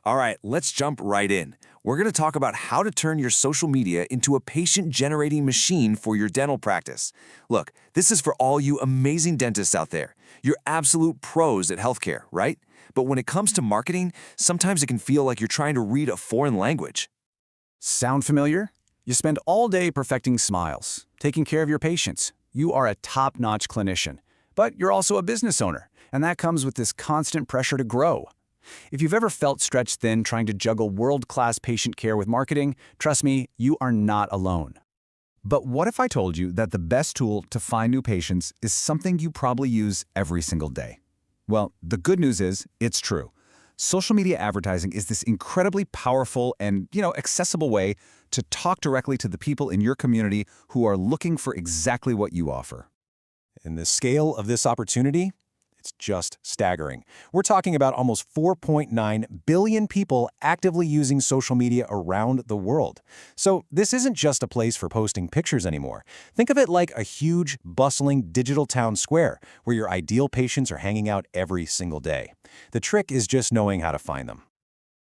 All right, let's jump right in. We're going to talk about how to turn your social media into a patient-generating machine for your dental practice. Look, this is for all you amazing dentists out there. You're absolute pros at healthcare, right? But when it comes to marketing, sometimes it can feel like you're trying to read a foreign language. Sound familiar? You spend all day perfecting smiles, taking care of your patients. You are a top-notch clinician, but you're also a business owner, and that comes with this constant pressure to grow. If you've ever felt stretched thin trying to juggle world-class patient care with marketing, trust me, you are not alone. But what if I told you that the best tool to find new patients is something you probably use every single day? Well, the good news is, it's true. Social media advertising is this incredibly powerful and, accessible way to talk directly to the people in your community who are looking for exactly what you offer. And the scale of this opportunity? It's just staggering. We're talking about almost 4.9 billion people actively using social media around the world. So this isn't just a place for posting pictures anymore. Think of it like a huge, bustling digital town square where your ideal patients are hanging out every single day. The trick is just knowing how to find them.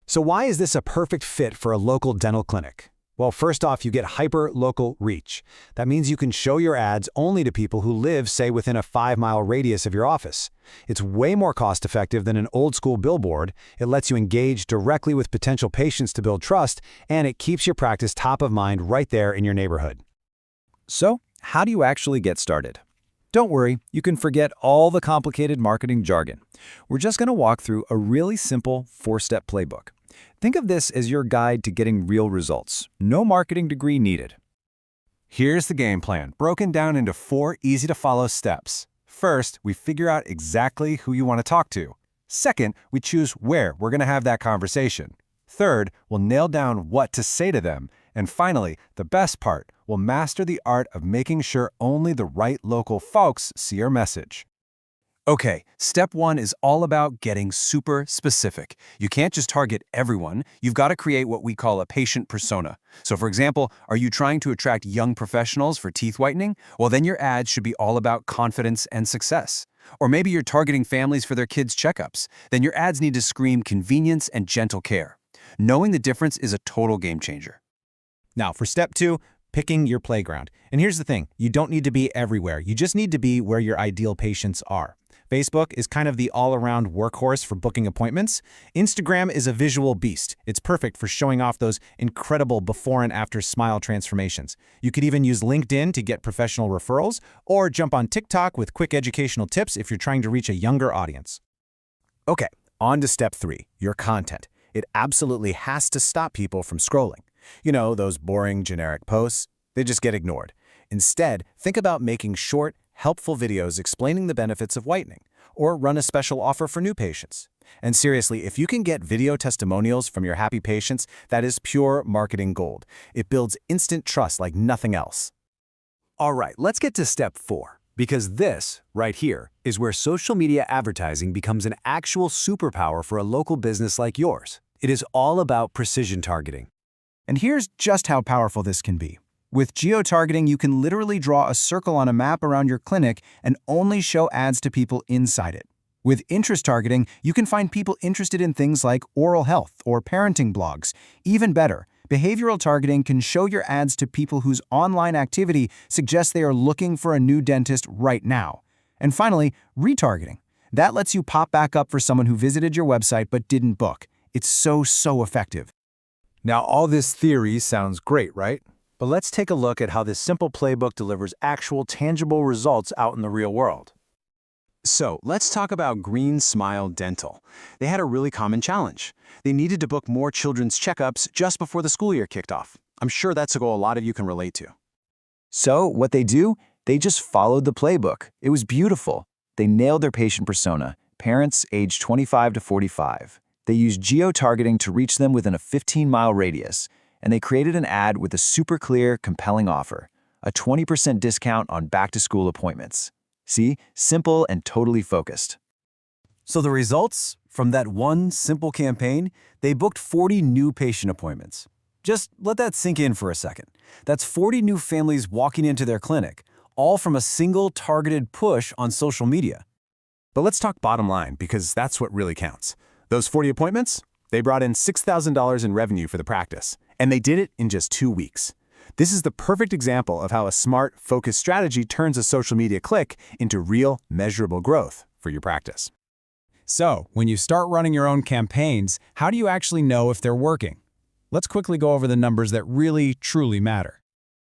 So why is this a perfect fit for a local dental clinic? Well, first off, you get hyper-local reach. That means you can show your ads only to people who live, say, within a 5-mile radius of your office. It's way more cost-effective than an old-school billboard. It lets you engage directly with potential patients to build trust, and it keeps your practice top of mind right there in your neighborhood. So, how do you actually get started? Don't worry, you can forget all the complicated marketing jargon. We're just going to walk through a really simple 4-step playbook. Think of this as your guide to getting real results. No marketing degree needed. Here's the game plan, broken down into 4 easy-to-follow steps. First, we figure out exactly who you want to talk to. Second, we choose where we're going to have that conversation. Third, we'll nail down what to say to them. And finally, the best part, we'll master the art of making sure only the right local folks see our message. Okay, step 1 is all about getting super specific. You can't just target everyone. You've got to create what we call a patient persona. So for example, are you trying to attract young professionals for teeth whitening? Well, then your ads should be all about confidence and success. Or maybe you're targeting families for their kids' checkups. Then your ads need to scream convenience and gentle care. Knowing the difference is a total game changer. Now, for step 2, picking your playground. And here's the thing, you don't need to be everywhere. You just need to be where your ideal patients are. Facebook is kind of the all-around workhorse for booking appointments. Instagram is a visual beast. It's perfect for showing off those incredible before and after smile transformations. You could even use LinkedIn to get professional referrals, or jump on TikTok with quick educational tips if you're trying to reach a younger audience. Okay, on to step 3, your content. It absolutely has to stop people from scrolling. You know, those boring, generic posts, they just get ignored. Instead, think about making short, helpful videos explaining the benefits of whitening, or run a special offer for new patients. And seriously, if you can get video testimonials from your happy patients, that is pure marketing gold. It builds instant trust like nothing else. All right, let's get to step 4, because this, right here, is where social media advertising becomes an actual superpower for a local business like yours. It is all about precision targeting. And here's just how powerful this can be. With geo-targeting, you can literally draw a circle on a map around your clinic and only show ads to people inside it. With interest targeting, you can find people interested in things like oral health or parenting blogs. Even better, behavioral targeting can show your ads to people whose online activity suggests they are looking for a new dentist right now. And finally, retargeting. That lets you pop back up for someone who visited your website but didn't book. It's so effective. Now, all this theory sounds great, right? But let's take a look at how this simple playbook delivers actual, tangible results out in the real world. So let's talk about Green Smile Dental. They had a really common challenge. They needed to book more children's checkups just before the school year kicked off. I'm sure that's a goal a lot of you can relate to. So what they do? They just followed the playbook. It was beautiful. They nailed their patient persona, parents aged 25 to 45. They used geo-targeting to reach them within a 15-mile radius, and they created an ad with a super clear, compelling offer, a 20% discount on back-to-school appointments. See? Simple and totally focused. So the results? From that one simple campaign, they booked 40 new patient appointments. Just let that sink in for a second. That's 40 new families walking into their clinic, all from a single targeted push on social media. But let's talk bottom line, because that's what really counts. Those 40 appointments? They brought in $6,000 in revenue for the practice, and they did it in just 2 weeks. This is the perfect example of how a smart, focused strategy turns a social media click into real, measurable growth for your practice. So, when you start running your own campaigns, how do you actually know if they're working? Let's quickly go over the numbers that really, truly matter.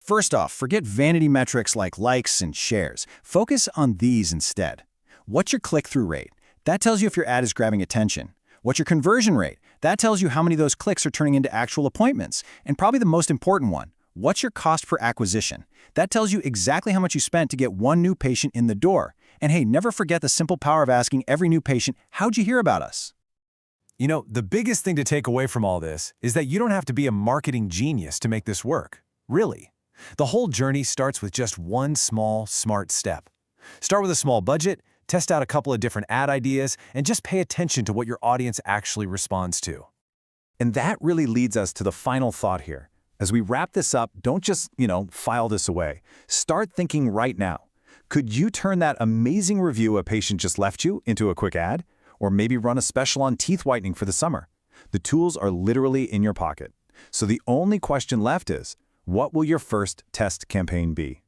First off, forget vanity metrics like likes and shares. Focus on these instead. What's your click-through rate? That tells you if your ad is grabbing attention. What's your conversion rate? That tells you how many of those clicks are turning into actual appointments. And probably the most important one, what's your cost per acquisition? That tells you exactly how much you spent to get one new patient in the door. And hey, never forget the simple power of asking every new patient, how'd you hear about us? You know, the biggest thing to take away from all this is that you don't have to be a marketing genius to make this work. Really. The whole journey starts with just one small, smart step. Start with a small budget, test out a couple of different ad ideas, and just pay attention to what your audience actually responds to. And that really leads us to the final thought here. As we wrap this up, don't just, file this away. Start thinking right now. Could you turn that amazing review a patient just left you into a quick ad? Or maybe run a special on teeth whitening for the summer? The tools are literally in your pocket. So the only question left is, what will your first test campaign be?